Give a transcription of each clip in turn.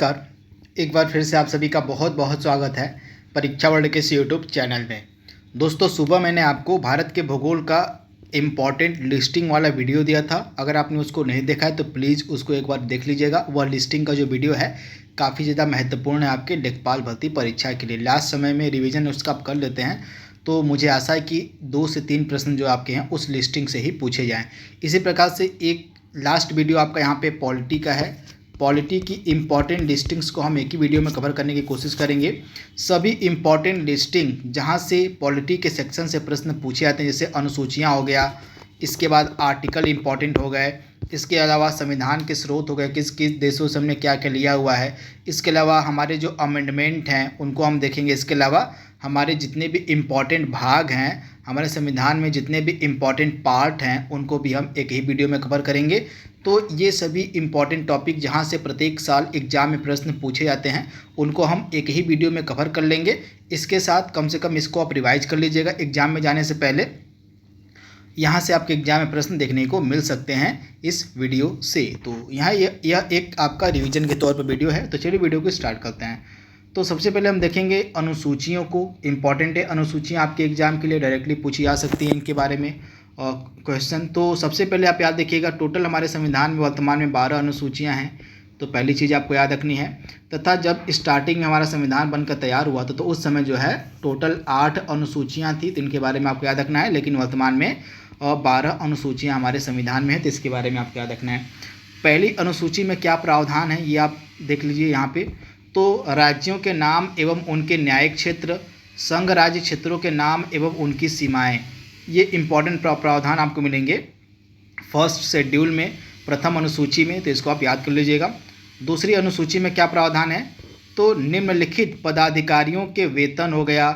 नमस्कार। एक बार फिर से आप सभी का बहुत बहुत स्वागत है परीक्षा वर्ल्ड के इस यूट्यूब चैनल में। दोस्तों, सुबह मैंने आपको भारत के भूगोल का इम्पॉर्टेंट लिस्टिंग वाला वीडियो दिया था। अगर आपने उसको नहीं देखा है तो प्लीज़ उसको एक बार देख लीजिएगा। वह लिस्टिंग का जो वीडियो है काफ़ी ज़्यादा महत्वपूर्ण है आपके लेखपाल भर्ती परीक्षा के लिए। लास्ट समय में रिविज़न उसका आप कर लेते हैं तो मुझे आशा है कि 2 से 3 प्रश्न जो आपके हैं उस लिस्टिंग से ही पूछे जाएँ। इसी प्रकार से एक लास्ट वीडियो आपका यहाँ पे पॉलिटी का है। पॉलिटी की इम्पॉर्टेंट लिस्टिंग्स को हम एक ही वीडियो में कवर करने की कोशिश करेंगे। सभी इम्पॉर्टेंट लिस्टिंग जहाँ से पॉलिटी के सेक्शन से प्रश्न पूछे जाते हैं, जैसे अनुसूचियाँ हो गया, इसके बाद आर्टिकल इम्पॉर्टेंट हो गए, इसके अलावा संविधान के स्रोत हो गए, किस किस देशों से हमने क्या क्या लिया हुआ है, इसके अलावा हमारे जो अमेंडमेंट हैं उनको हम देखेंगे। इसके अलावा हमारे जितने भी इम्पॉर्टेंट भाग हैं हमारे संविधान में, जितने भी इम्पॉर्टेंट पार्ट हैं उनको भी हम एक ही वीडियो में कवर करेंगे। तो ये सभी इम्पॉर्टेंट टॉपिक जहाँ से प्रत्येक साल एग्जाम में प्रश्न पूछे जाते हैं उनको हम एक ही वीडियो में कवर कर लेंगे। इसके साथ कम से कम इसको आप रिवाइज कर लीजिएगा एग्जाम में जाने से पहले। यहाँ से आपके एग्जाम में प्रश्न देखने को मिल सकते हैं इस वीडियो से। तो यहाँ यह एक आपका रिवीजन के तौर पर वीडियो है। तो चलिए वीडियो को स्टार्ट करते हैं। तो सबसे पहले हम देखेंगे अनुसूचियों को। इम्पॉर्टेंट है, अनुसूचियाँ आपके एग्जाम के लिए डायरेक्टली पूछी जा सकती हैं इनके बारे में क्वेश्चन। तो सबसे पहले आप याद रखिएगा, टोटल हमारे संविधान में वर्तमान में 12 अनुसूचियाँ हैं। तो पहली चीज़ आपको याद रखनी है। तथा जब स्टार्टिंग में हमारा संविधान बनकर तैयार हुआ था तो उस समय जो है टोटल 8 अनुसूचियाँ थी, तो इनके बारे में आपको याद रखना है। लेकिन वर्तमान में 12 अनुसूचियाँ हमारे संविधान में है, तो इसके बारे में आपको याद रखना है। पहली अनुसूची में क्या प्रावधान है ये आप देख लीजिए यहाँ पे। तो राज्यों के नाम एवं उनके न्यायिक क्षेत्र, संघ राज्य क्षेत्रों के नाम एवं उनकी सीमाएं, ये इम्पॉर्टेंट प्रावधान आपको मिलेंगे फर्स्ट शेड्यूल में, प्रथम अनुसूची में। तो इसको आप याद कर लीजिएगा। दूसरी अनुसूची में क्या प्रावधान है, तो निम्नलिखित पदाधिकारियों के वेतन हो गया,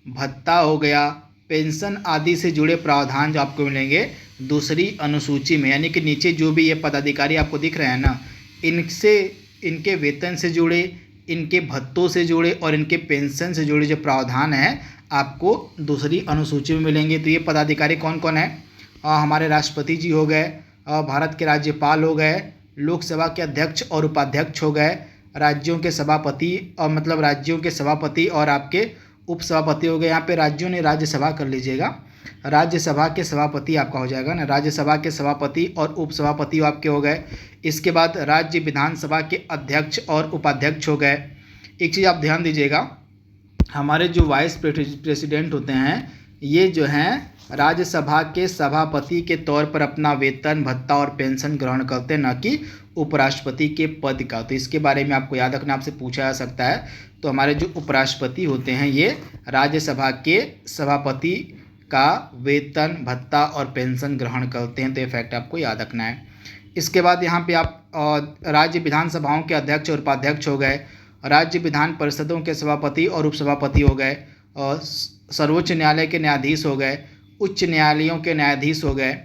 भत्ता हो गया, पेंशन आदि से जुड़े प्रावधान जो आपको मिलेंगे दूसरी अनुसूची में। यानी कि नीचे जो भी ये पदाधिकारी आपको दिख रहे हैं ना, इनसे, इनके वेतन से जुड़े, इनके भत्तों से जुड़े और इनके पेंशन से जुड़े जो प्रावधान हैं आपको दूसरी अनुसूची में मिलेंगे। तो ये पदाधिकारी कौन कौन है, हमारे राष्ट्रपति जी हो गए, भारत के राज्यपाल हो गए, लोकसभा के अध्यक्ष और उपाध्यक्ष हो गए, राज्यों के सभापति और मतलब राज्यों के सभापति और आपके उपसभापति हो गए। यहाँ पे राज्यों ने राज्यसभा कर लीजिएगा, राज्यसभा के सभापति आपका हो जाएगा ना, राज्यसभा के सभापति और उपसभापति आपके हो गए। इसके बाद राज्य विधानसभा के अध्यक्ष और उपाध्यक्ष हो गए। एक चीज़ आप ध्यान दीजिएगा, हमारे जो वाइस प्रेसिडेंट होते हैं ये जो हैं राज्यसभा के सभापति के तौर पर अपना वेतन, भत्ता और पेंशन ग्रहण करते हैं, न कि उपराष्ट्रपति के पद का। तो इसके बारे में आपको याद रखना, आपसे पूछा जा सकता है। तो हमारे जो उपराष्ट्रपति होते हैं ये राज्यसभा के सभापति का वेतन, भत्ता और पेंशन ग्रहण करते हैं। तो ये फैक्ट आपको याद रखना है। इसके बाद यहाँ पे आप राज्य विधानसभाओं के अध्यक्ष और उपाध्यक्ष हो गए, राज्य विधान परिषदों के सभापति और उपसभापति हो गए, और सर्वोच्च न्यायालय के न्यायाधीश हो गए, उच्च न्यायालयों के न्यायाधीश हो गए।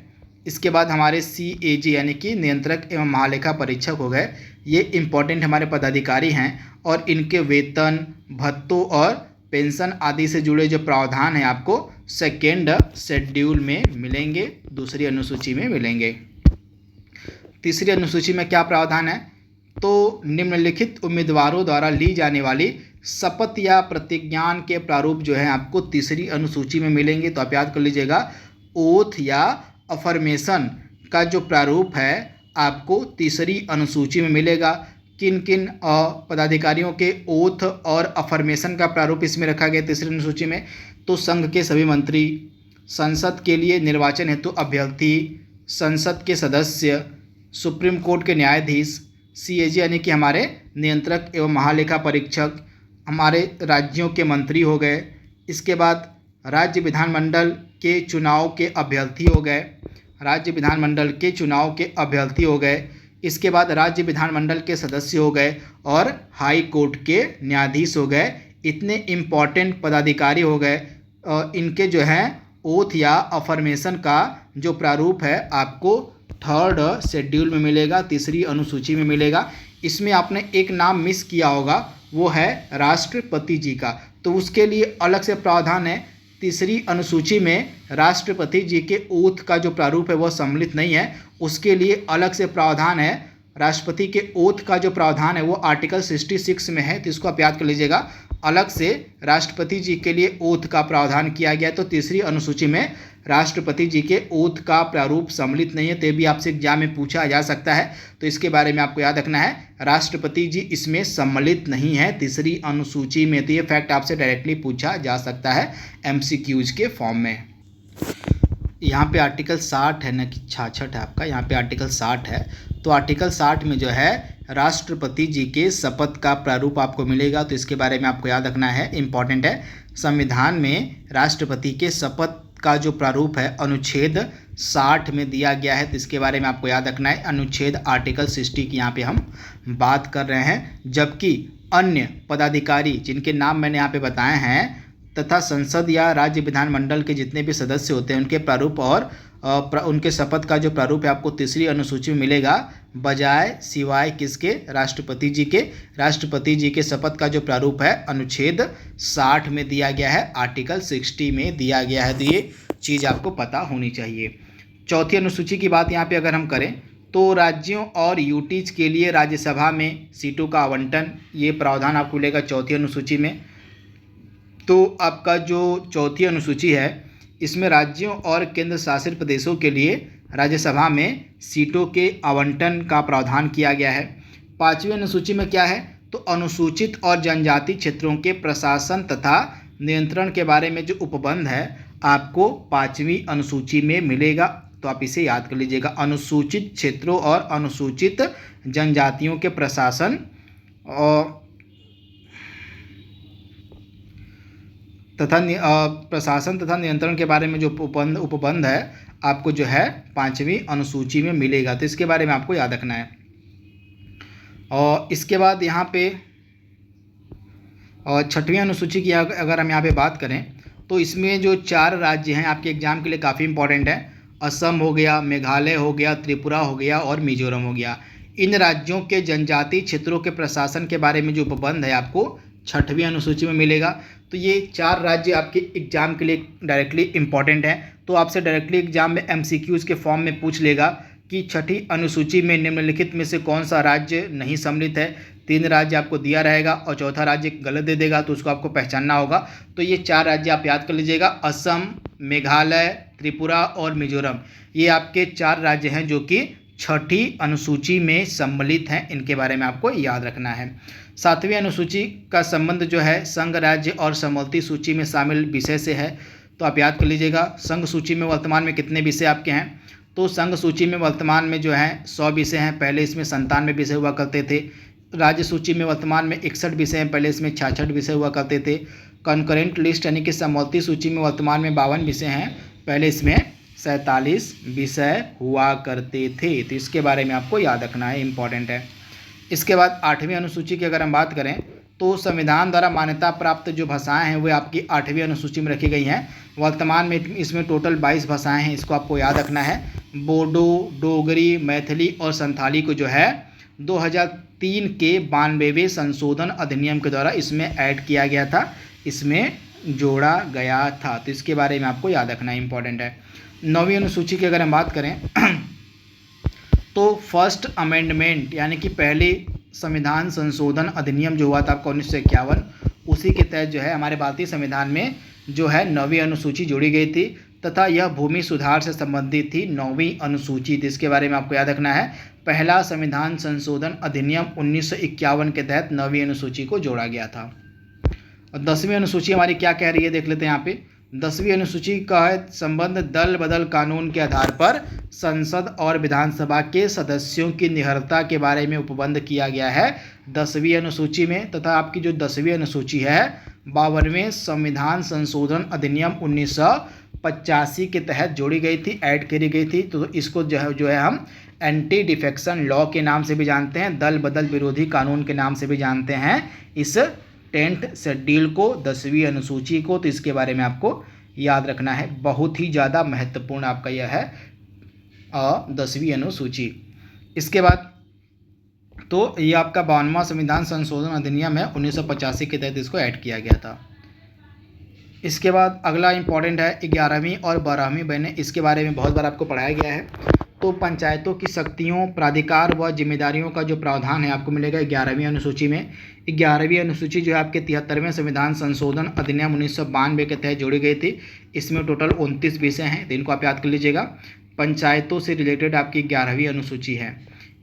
इसके बाद हमारे CAG यानी कि नियंत्रक एवं महालेखा परीक्षक हो गए। ये इम्पॉर्टेंट हमारे पदाधिकारी हैं और इनके वेतन, भत्तों और पेंशन आदि से जुड़े जो प्रावधान हैं आपको सेकेंड शेड्यूल में मिलेंगे, दूसरी अनुसूची में मिलेंगे। तीसरी अनुसूची में क्या प्रावधान है, तो निम्नलिखित उम्मीदवारों द्वारा ली जाने वाली शपथ या प्रतिज्ञान के प्रारूप जो है आपको तीसरी अनुसूची में मिलेंगे। तो आप याद कर लीजिएगा, ओथ या अफर्मेशन का जो प्रारूप है आपको तीसरी अनुसूची में मिलेगा। किन किन पदाधिकारियों के ओथ और अफर्मेशन का प्रारूप इसमें रखा गया तीसरी अनुसूची में, तो संघ के सभी मंत्री, संसद के लिए निर्वाचन हेतु अभ्यर्थी, संसद के सदस्य, सुप्रीम कोर्ट के न्यायाधीश, CAG यानी कि हमारे नियंत्रक एवं महालेखा परीक्षक, हमारे राज्यों के मंत्री हो गए। इसके बाद राज्य विधानमंडल के चुनाव के अभ्यर्थी हो गए, राज्य विधानमंडल के चुनाव के अभ्यर्थी हो गए। इसके बाद राज्य विधानमंडल के सदस्य हो गए और हाई कोर्ट के न्यायाधीश हो गए। इतने इम्पॉर्टेंट पदाधिकारी हो गए। इनके जो हैं ओथ या अफर्मेशन का जो प्रारूप है आपको थर्ड शेड्यूल में मिलेगा, तीसरी अनुसूची में मिलेगा। इसमें आपने एक नाम मिस किया होगा, वो है राष्ट्रपति जी का। तो उसके लिए अलग से प्रावधान है। तीसरी अनुसूची में राष्ट्रपति जी के ओथ का जो प्रारूप है वह सम्मिलित नहीं है, उसके लिए अलग से प्रावधान है राष्ट्रपति के ओथ का जो प्रावधान है वो आर्टिकल 66 में है, तो इसको आप याद कर लीजिएगा। अलग से राष्ट्रपति जी के लिए ओथ का प्रावधान किया गया है, तो तीसरी अनुसूची में राष्ट्रपति जी के ओथ का प्रारूप सम्मिलित नहीं है, तो ये भी आपसे एग्जाम में पूछा जा सकता है, तो इसके बारे में आपको याद रखना है। राष्ट्रपति जी इसमें सम्मिलित नहीं है तीसरी अनुसूची में, तो ये फैक्ट आपसे डायरेक्टली पूछा जा सकता है MCQs के फॉर्म में। यहाँ पे आर्टिकल 60 है ना कि 66 है आपका, यहाँ पे आर्टिकल 60 है, तो आर्टिकल 60 में जो है राष्ट्रपति जी के शपथ का प्रारूप आपको मिलेगा, तो इसके बारे में आपको याद रखना है, इम्पॉर्टेंट है। संविधान में राष्ट्रपति के शपथ का जो प्रारूप है अनुच्छेद 60 में दिया गया है, तो इसके बारे में आपको याद रखना है। अनुच्छेद आर्टिकल 60 की यहाँ पे हम बात कर रहे हैं, जबकि अन्य पदाधिकारी जिनके नाम मैंने यहाँ पे बताए हैं तथा संसद या राज्य विधानमंडल के जितने भी सदस्य होते हैं उनके प्रारूप और उनके शपथ का जो प्रारूप है आपको तीसरी अनुसूची में मिलेगा, बजाय सिवाय किसके, राष्ट्रपति जी के। राष्ट्रपति जी के शपथ का जो प्रारूप है अनुच्छेद 60 में दिया गया है, आर्टिकल 60 में दिया गया है, तो ये चीज़ आपको पता होनी चाहिए। चौथी अनुसूची की बात यहाँ पे अगर हम करें तो राज्यों और यूटीज के लिए राज्यसभा में सीटों का आवंटन, ये प्रावधान आपको मिलेगा चौथी अनुसूची में। तो आपका जो चौथी अनुसूची है इसमें राज्यों और केंद्र शासित प्रदेशों के लिए राज्यसभा में सीटों के आवंटन का प्रावधान किया गया है। पाँचवीं अनुसूची में क्या है, तो अनुसूचित और जनजाति क्षेत्रों के प्रशासन तथा नियंत्रण के बारे में जो उपबंध है आपको पाँचवीं अनुसूची में मिलेगा, तो आप इसे याद कर लीजिएगा। अनुसूचित क्षेत्रों और अनुसूचित जनजातियों के प्रशासन और तथा प्रशासन तथा नियंत्रण के बारे में जो उपबंध है आपको जो है पाँचवीं अनुसूची में मिलेगा, तो इसके बारे में आपको याद रखना है। और इसके बाद यहाँ पे और छठवीं अनुसूची की अगर हम यहाँ पे बात करें तो इसमें जो 4 राज्य हैं आपके एग्जाम के लिए काफ़ी इंपॉर्टेंट है। असम हो गया, मेघालय हो गया, त्रिपुरा हो गया और मिजोरम हो गया। इन राज्यों के जनजातीय क्षेत्रों के प्रशासन के बारे में जो उपबंध है आपको छठवीं अनुसूची में मिलेगा। तो ये 4 राज्य आपके एग्जाम के लिए डायरेक्टली इंपॉर्टेंट हैं, तो आपसे डायरेक्टली एग्जाम में MCQs के फॉर्म में पूछ लेगा कि छठी अनुसूची में निम्नलिखित में से कौन सा राज्य नहीं सम्मिलित है। 3 राज्य आपको दिया रहेगा और चौथा राज्य गलत दे देगा, तो उसको आपको पहचानना होगा। तो ये 4 राज्य आप याद कर लीजिएगा, असम, मेघालय, त्रिपुरा और मिजोरम, ये आपके 4 राज्य हैं जो कि छठी अनुसूची में सम्मिलित हैं, इनके बारे में आपको याद रखना है। 7वीं अनुसूची का संबंध जो है संघ राज्य और समवर्ती सूची में शामिल विषय से है, तो आप याद कर लीजिएगा। संघ सूची में वर्तमान में कितने विषय आपके हैं, तो संघ सूची में वर्तमान में जो है 100 विषय हैं, पहले इसमें 97 विषय हुआ करते थे। राज्य सूची में वर्तमान में 61 विषय हैं, पहले इसमें 66 विषय हुआ करते थे। कंकरेंट लिस्ट यानी कि समवर्ती सूची में वर्तमान में 52 विषय हैं, पहले इसमें 47 विषय हुआ करते थे, तो इसके बारे में आपको याद रखना है, इम्पॉर्टेंट है। इसके बाद 8वीं अनुसूची की अगर हम बात करें तो संविधान द्वारा मान्यता प्राप्त जो भाषाएं हैं वो आपकी 8वीं अनुसूची में रखी गई हैं। वर्तमान में इसमें टोटल 22 भाषाएं हैं, इसको आपको याद रखना है। बोडो, डोगरी, मैथिली और संथाली को जो है 2003 के 92वें संशोधन अधिनियम के द्वारा इसमें ऐड किया गया था, इसमें जोड़ा गया था, तो इसके बारे में आपको याद रखना इंपॉर्टेंट है। 9वीं अनुसूची की अगर हम बात करें तो फर्स्ट अमेंडमेंट यानी कि पहले संविधान संशोधन अधिनियम जो हुआ था आपका 1951, उसी के तहत जो है हमारे भारतीय संविधान में जो है 9वीं अनुसूची जोड़ी गई थी तथा यह भूमि सुधार से संबंधित थी 9वीं अनुसूची, तो इसके बारे में आपको याद रखना है। पहला संविधान संशोधन अधिनियम 1951 के तहत 9वीं अनुसूची को जोड़ा गया था। और 10वीं अनुसूची हमारी क्या कह रही है देख लेते हैं यहाँ पे। 10वीं अनुसूची का है संबंध दल बदल कानून के आधार पर संसद और विधानसभा के सदस्यों की निहरता के बारे में उपबंध किया गया है 10वीं अनुसूची में। तथा आपकी जो 10वीं अनुसूची है 52वें संविधान संशोधन अधिनियम 1985 के तहत जोड़ी गई थी, ऐड करी गई थी, तो इसको जो है हम एंटी डिफेक्शन लॉ के नाम से भी जानते हैं, दल बदल विरोधी कानून के नाम से भी जानते हैं इस 10th शेड्यूल को, 10वीं अनुसूची को, तो इसके बारे में आपको याद रखना है। बहुत ही ज़्यादा महत्वपूर्ण आपका यह है 10वीं अनुसूची। इसके बाद तो ये आपका 52वां संविधान संशोधन अधिनियम है 1985 के तहत इसको ऐड किया गया था। इसके बाद अगला इंपॉर्टेंट है 11वीं और 12वीं बहनें, इसके बारे में बहुत बार आपको पढ़ाया गया है। तो पंचायतों की शक्तियों, प्राधिकार व जिम्मेदारियों का जो प्रावधान है आपको मिलेगा 11वीं अनुसूची में। 11वीं अनुसूची जो है आपके 73वें संविधान संशोधन अधिनियम 1992 के तहत जोड़ी गई थी। इसमें टोटल 29 विषय हैं, तो इनको आप याद कर लीजिएगा। पंचायतों से रिलेटेड आपकी 11वीं अनुसूची है।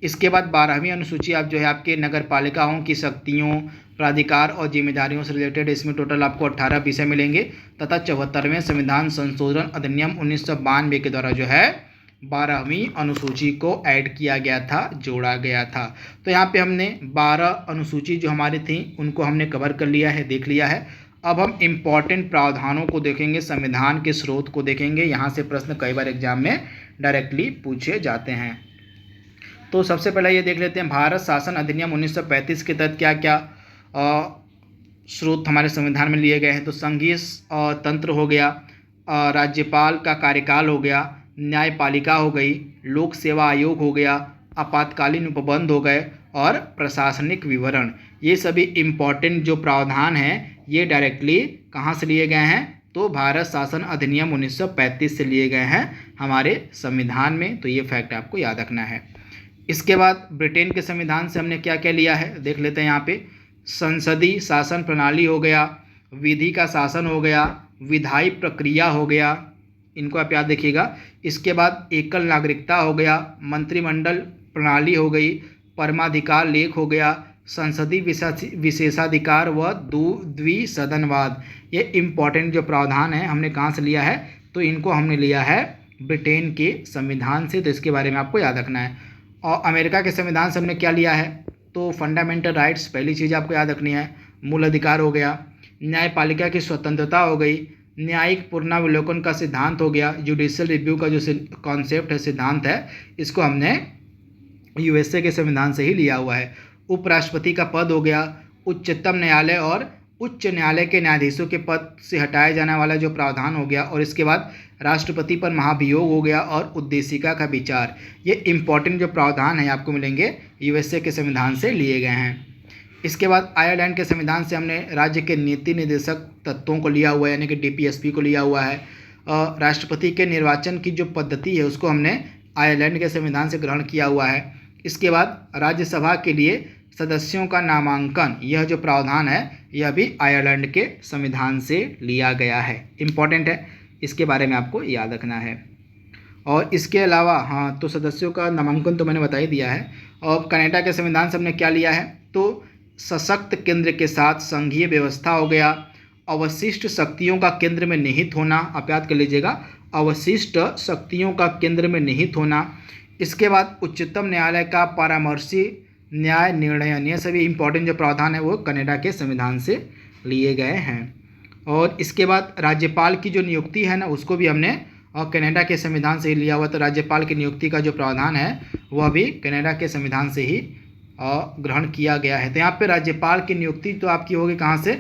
इसके बाद 12वीं अनुसूची आप जो है आपके नगर पालिकाओं की शक्तियों, प्राधिकार और जिम्मेदारियों से रिलेटेड, इसमें टोटल आपको 18 विषय मिलेंगे तथा 74वें संविधान संशोधन अधिनियम 1992 के द्वारा जो है 12वीं अनुसूची को ऐड किया गया था, जोड़ा गया था। तो यहाँ पे हमने 12 अनुसूची जो हमारी थी उनको हमने कवर कर लिया है, देख लिया है। अब हम इम्पॉर्टेंट प्रावधानों को देखेंगे, संविधान के स्रोत को देखेंगे। यहाँ से प्रश्न कई बार एग्जाम में डायरेक्टली पूछे जाते हैं। तो सबसे पहले ये देख लेते हैं भारत शासन अधिनियम 1935 के तहत क्या क्या स्रोत हमारे संविधान में लिए गए हैं। तो संघीय तंत्र हो गया, राज्यपाल का कार्यकाल हो गया, न्यायपालिका हो गई, लोक सेवा आयोग हो गया, आपातकालीन उपबंध हो गए और प्रशासनिक विवरण। ये सभी इम्पॉर्टेंट जो प्रावधान हैं ये डायरेक्टली कहाँ से लिए गए हैं, तो भारत शासन अधिनियम 1935 से लिए गए हैं हमारे संविधान में। तो ये फैक्ट आपको याद रखना है। इसके बाद ब्रिटेन के संविधान से हमने क्या क्या लिया है देख लेते हैं। यहाँ पे संसदीय शासन प्रणाली हो गया, विधि का शासन हो गया, विधायी प्रक्रिया हो गया, इनको आप याद रखिएगा। इसके बाद एकल नागरिकता हो गया, मंत्रिमंडल प्रणाली हो गई, परमाधिकार लेख हो गया, संसदीय विशेषाधिकार व द्विसदनवाद। ये इम्पॉर्टेंट जो प्रावधान है हमने कहाँ से लिया है, तो इनको हमने लिया है ब्रिटेन के संविधान से। तो इसके बारे में आपको याद रखना है। और अमेरिका के संविधान से हमने क्या लिया है, तो फंडामेंटल राइट्स पहली चीज़ आपको याद रखनी है, मूल अधिकार हो गया, न्यायपालिका की स्वतंत्रता हो गई, न्यायिक पुनरावलोकन का सिद्धांत हो गया, जुडिशियल रिव्यू का जो कॉन्सेप्ट है, सिद्धांत है, इसको हमने यूएसए के संविधान से ही लिया हुआ है। उपराष्ट्रपति का पद हो गया, उच्चतम न्यायालय और उच्च न्यायालय के न्यायाधीशों के पद से हटाया जाने वाला जो प्रावधान हो गया। और इसके बाद राष्ट्रपति पर महाभियोग हो गया और उद्देशिका का विचार। ये इम्पॉर्टेंट जो प्रावधान है आपको मिलेंगे यूएसए के संविधान से लिए गए हैं। इसके बाद आयरलैंड के संविधान से हमने राज्य के नीति निर्देशक तत्वों को लिया हुआ है, यानी कि डीपीएसपी को लिया हुआ है। राष्ट्रपति के निर्वाचन की जो पद्धति है उसको हमने आयरलैंड के संविधान से ग्रहण किया हुआ है। इसके बाद राज्यसभा के लिए सदस्यों का नामांकन, यह जो प्रावधान है यह भी आयरलैंड के संविधान से लिया गया है। इम्पॉर्टेंट है, इसके बारे में आपको याद रखना है। और इसके अलावा तो सदस्यों का नामांकन तो मैंने बता ही दिया है। और कनाडा के संविधान से हमने क्या लिया है, तो सशक्त केंद्र के साथ संघीय व्यवस्था हो गया, अवशिष्ट शक्तियों का केंद्र में निहित होना, आप याद कर लीजिएगा, अवशिष्ट शक्तियों का केंद्र में निहित होना। इसके बाद उच्चतम न्यायालय का परामर्शी न्याय निर्णयन। ये सभी इम्पोर्टेंट जो प्रावधान है वो कनाडा के संविधान से लिए गए हैं। और इसके बाद राज्यपाल की जो नियुक्ति है ना, उसको भी हमने कनाडा के संविधान से ही लिया हुआ। तो राज्यपाल की नियुक्ति का जो प्रावधान है वह भी कनाडा के संविधान से ही ग्रहण किया गया है। तो यहाँ पे राज्यपाल की नियुक्ति तो आपकी होगी कहाँ से,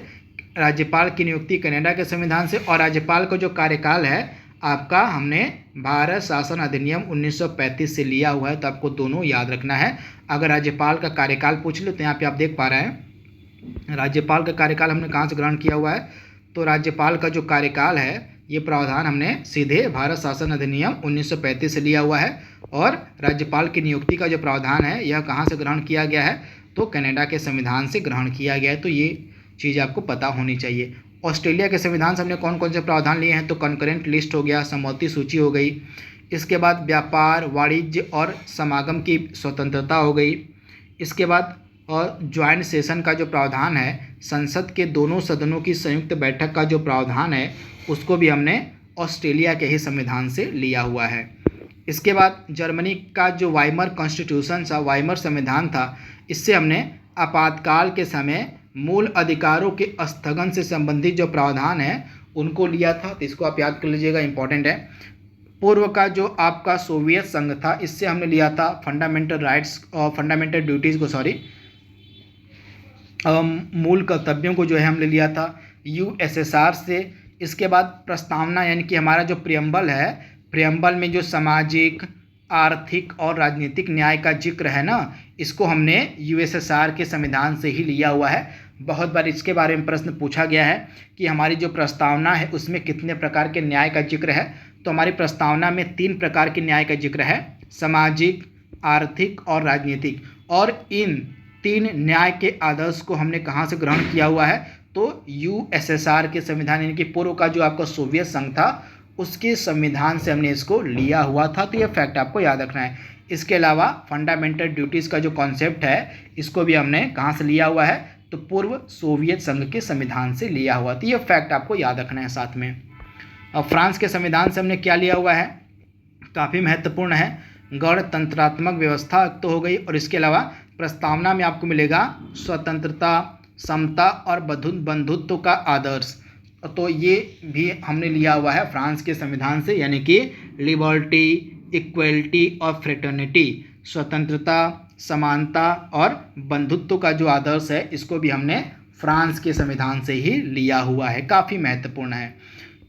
राज्यपाल की नियुक्ति कनाडा के संविधान से। और राज्यपाल का जो कार्यकाल है आपका हमने भारत शासन अधिनियम 1935 से लिया हुआ है। तो आपको दोनों याद रखना है। अगर राज्यपाल का कार्यकाल पूछ लो तो यहाँ पे आप देख पा रहे हैं राज्यपाल का कार्यकाल हमने कहाँ से ग्रहण किया हुआ है, तो राज्यपाल का जो कार्यकाल है ये प्रावधान हमने सीधे भारत शासन अधिनियम 1935 से लिया हुआ है। और राज्यपाल की नियुक्ति का जो प्रावधान है यह कहाँ से ग्रहण किया गया है, तो कनाडा के संविधान से ग्रहण किया गया है। तो ये चीज़ आपको पता होनी चाहिए। ऑस्ट्रेलिया के संविधान से हमने कौन कौन से प्रावधान लिए हैं, तो कंकरेंट लिस्ट हो गया, समवर्ती सूची हो गई। इसके बाद व्यापार, वाणिज्य और समागम की स्वतंत्रता हो गई। इसके बाद और ज्वाइंट सेशन का जो प्रावधान है, संसद के दोनों सदनों की संयुक्त बैठक का जो प्रावधान है उसको भी हमने ऑस्ट्रेलिया के ही संविधान से लिया हुआ है। इसके बाद जर्मनी का जो वाइमर कॉन्स्टिट्यूशन था, वाइमर संविधान था, इससे हमने आपातकाल के समय मूल अधिकारों के स्थगन से संबंधित जो प्रावधान है उनको लिया था। तो इसको आप याद कर लीजिएगा, इंपॉर्टेंट है। पूर्व का जो आपका सोवियत संघ था इससे हमने लिया था फंडामेंटल राइट्स और फंडामेंटल ड्यूटीज़ को मूल कर्तव्यों को जो है हमने लिया था यूएसएसआर से। इसके बाद प्रस्तावना, यानी कि हमारा जो प्रियम्बल है, प्रियम्बल में जो सामाजिक, आर्थिक और राजनीतिक न्याय का जिक्र है ना, इसको हमने यूएसएसआर के संविधान से ही लिया हुआ है। बहुत बार इसके बारे में प्रश्न पूछा गया है कि हमारी जो प्रस्तावना है उसमें कितने प्रकार के न्याय का जिक्र है। तो हमारी प्रस्तावना में 3 प्रकार के न्याय का जिक्र है। सामाजिक, आर्थिक और राजनीतिक। और इन 3 न्याय के आदर्श को हमने कहाँ से ग्रहण किया हुआ है? तो यूएसएसआर के संविधान यानी कि पूर्व का जो आपका सोवियत संघ था उसके संविधान से हमने इसको लिया हुआ था। तो ये फैक्ट आपको याद रखना है। इसके अलावा फंडामेंटल ड्यूटीज़ का जो कॉन्सेप्ट है इसको भी हमने कहाँ से लिया हुआ है? तो पूर्व सोवियत संघ के संविधान से लिया हुआ। तो ये फैक्ट आपको याद रखना है साथ में। अब फ्रांस के संविधान से हमने क्या लिया हुआ है? काफ़ी महत्वपूर्ण है, गणतंत्रात्मक व्यवस्था तो हो गई। और इसके अलावा प्रस्तावना में आपको मिलेगा स्वतंत्रता, समता और बंधुत्व का आदर्श। तो ये भी हमने लिया हुआ है फ्रांस के संविधान से, यानी कि लिबर्टी, इक्वलिटी और फ्रेटर्निटी, स्वतंत्रता, समानता और बंधुत्व का जो आदर्श है इसको भी हमने फ्रांस के संविधान से ही लिया हुआ है। काफ़ी महत्वपूर्ण है।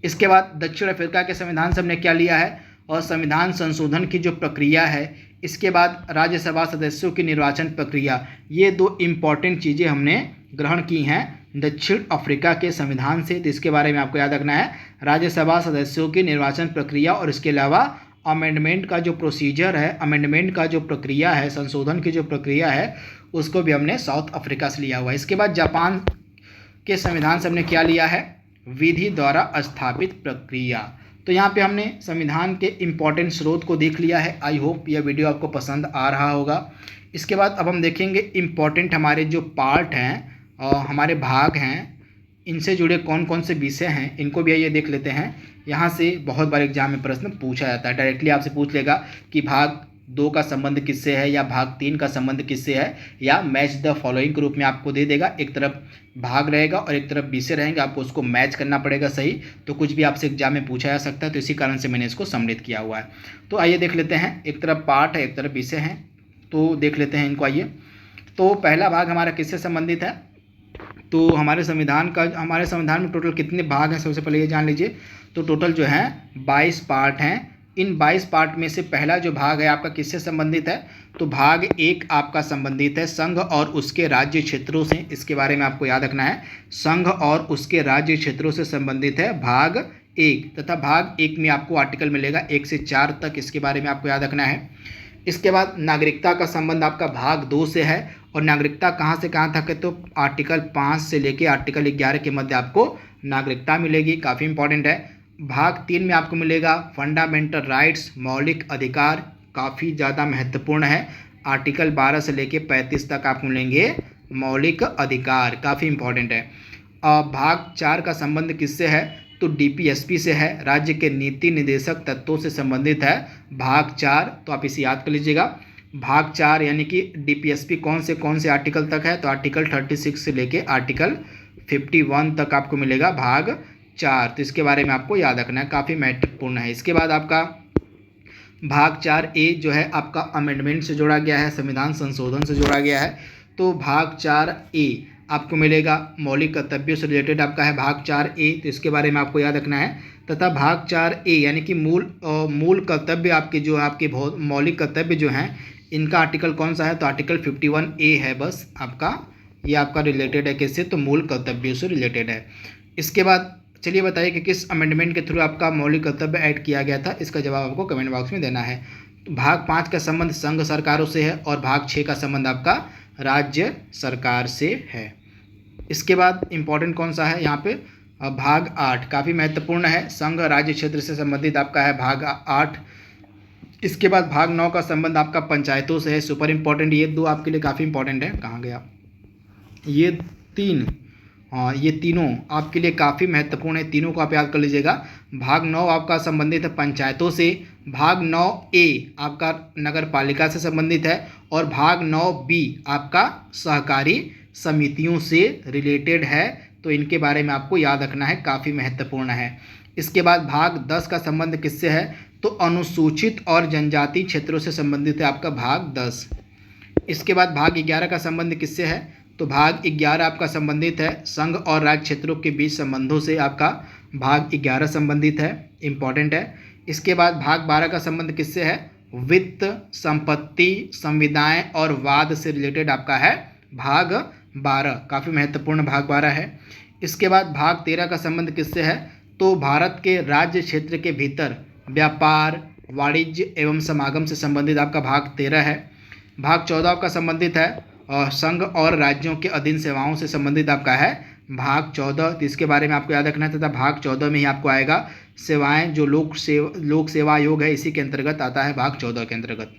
इसके बाद दक्षिण अफ्रीका के संविधान से हमने क्या लिया है? और संविधान संशोधन की जो प्रक्रिया है, इसके बाद राज्यसभा सदस्यों की निर्वाचन प्रक्रिया, ये 2 इम्पॉर्टेंट चीज़ें हमने ग्रहण की हैं दक्षिण अफ्रीका के संविधान से। तो इसके बारे में आपको याद रखना है, राज्यसभा सदस्यों की निर्वाचन प्रक्रिया और इसके अलावा अमेंडमेंट का जो प्रोसीजर है, अमेंडमेंट का जो प्रक्रिया है, संशोधन की जो प्रक्रिया है, उसको भी हमने साउथ अफ्रीका से लिया हुआ है। इसके बाद जापान के संविधान से हमने क्या लिया है? विधि द्वारा स्थापित प्रक्रिया। तो यहाँ पे हमने संविधान के इम्पॉर्टेंट स्रोत को देख लिया है। आई होप यह वीडियो आपको पसंद आ रहा होगा। इसके बाद अब हम देखेंगे इम्पॉर्टेंट हमारे जो पार्ट हैं और हमारे भाग हैं, इनसे जुड़े कौन कौन से विषय हैं, इनको भी आइए देख लेते हैं। यहाँ से बहुत बार एग्जाम में प्रश्न पूछा जाता है, डायरेक्टली आपसे पूछ लेगा कि भाग 2 का संबंध किससे है या भाग 3 का संबंध किससे है, या मैच द फॉलोइंग के रूप में आपको दे देगा। एक तरफ भाग रहेगा और एक तरफ विषय रहेंगे, आपको उसको मैच करना पड़ेगा सही। तो कुछ भी आपसे एग्जाम में पूछा जा सकता है, तो इसी कारण से मैंने इसको सम्मिलित किया हुआ है। तो आइए देख लेते हैं, एक तरफ पाठ है एक तरफ विषय है, तो देख लेते हैं इनको। आइए, तो पहला भाग हमारा किससे संबंधित है? तो हमारे संविधान में टोटल कितने भाग हैं सबसे पहले ये जान लीजिए। तो टोटल जो है 22 पार्ट हैं। इन 22 पार्ट में से पहला जो भाग है आपका किससे संबंधित है? तो भाग 1 आपका संबंधित है संघ और उसके राज्य क्षेत्रों से। इसके बारे में आपको याद रखना है, संघ और उसके राज्य क्षेत्रों से संबंधित है भाग 1। तथा भाग 1 में आपको आर्टिकल मिलेगा 1 से 4 तक, इसके बारे में आपको याद रखना है। इसके बाद नागरिकता का संबंध आपका भाग 2 से है। और नागरिकता कहाँ से कहाँ तक है? तो आर्टिकल 5 से लेके आर्टिकल 11 के मध्य आपको नागरिकता मिलेगी, काफ़ी इंपॉर्टेंट है। भाग 3 में आपको मिलेगा फंडामेंटल राइट्स, मौलिक अधिकार, काफ़ी ज़्यादा महत्वपूर्ण है। आर्टिकल 12 से लेके 35 तक आपको मिलेंगे मौलिक अधिकार, काफ़ी इंपॉर्टेंट है। भाग 4 का संबंध किससे है? तो डीपीएसपी से है, राज्य के नीति निर्देशक तत्वों से संबंधित है भाग 4। तो आप इसे याद कर लीजिएगा। भाग 4 यानी कि डीपीएसपी कौन से आर्टिकल तक है? तो आर्टिकल 36 से लेके आर्टिकल 51 तक आपको मिलेगा भाग 4। तो इसके बारे में आपको याद रखना है, काफ़ी महत्वपूर्ण है। इसके बाद आपका भाग 4A जो है आपका अमेंडमेंट से जोड़ा गया है, संविधान संशोधन से जोड़ा गया है। तो भाग 4A आपको मिलेगा मौलिक कर्तव्यों से रिलेटेड आपका है भाग 4A। तो इसके बारे में आपको याद रखना है। तथा भाग 4A यानी कि मूल कर्तव्य आपके जो आपके मौलिक कर्तव्य जो हैं, इनका आर्टिकल कौन सा है? तो आर्टिकल 51A है बस आपका, ये आपका रिलेटेड है किससे? तो मूल कर्तव्यों से रिलेटेड है। इसके बाद चलिए बताइए कि किस अमेंडमेंट के थ्रू आपका मौलिक कर्तव्य ऐड किया गया था? इसका जवाब आपको कमेंट बॉक्स में देना है। तो भाग 5 का संबंध संघ सरकारों से है और भाग 6 का संबंध आपका राज्य सरकार से है। इसके बाद इम्पॉर्टेंट कौन सा है यहाँ पे? भाग 8 काफ़ी महत्वपूर्ण है, संघ राज्य क्षेत्र से संबंधित आपका है भाग 8। इसके बाद भाग 9 का संबंध आपका पंचायतों से है, सुपर इम्पॉर्टेंट। ये 2 आपके लिए काफ़ी इंपॉर्टेंट है। कहाँ गया? ये 3, हाँ ये तीनों आपके लिए काफ़ी महत्वपूर्ण है, तीनों को आप याद कर लीजिएगा। भाग 9 आपका संबंधित है पंचायतों से, भाग 9A आपका नगर पालिका से संबंधित है और भाग 9B आपका सहकारी समितियों से रिलेटेड है। तो इनके बारे में आपको याद रखना है, काफ़ी महत्वपूर्ण है। इसके बाद भाग 10 का संबंध किससे है? तो अनुसूचित और जनजाति क्षेत्रों से संबंधित है आपका भाग 10। इसके बाद भाग 11 का संबंध किससे है? तो भाग 11 आपका संबंधित है संघ और राज्य क्षेत्रों के बीच संबंधों से, आपका भाग 11 संबंधित है, इम्पॉर्टेंट है। इसके बाद भाग 12 का संबंध किससे है? वित्त, संपत्ति, संविदाएं और वाद से रिलेटेड आपका है भाग 12, काफ़ी महत्वपूर्ण भाग 12 है। इसके बाद भाग 13 का संबंध किससे है? तो भारत के राज्य क्षेत्र के भीतर व्यापार, वाणिज्य एवं समागम से संबंधित आपका भाग 13 है। भाग 14 आपका संबंधित है संघ और राज्यों के अधीन सेवाओं से संबंधित आपका है भाग 14, तो इसके बारे में आपको याद रखना है। तथा भाग 14 में ही आपको आएगा सेवाएं, जो लोक सेवा आयोग है, इसी के अंतर्गत आता है भाग 14 के अंतर्गत।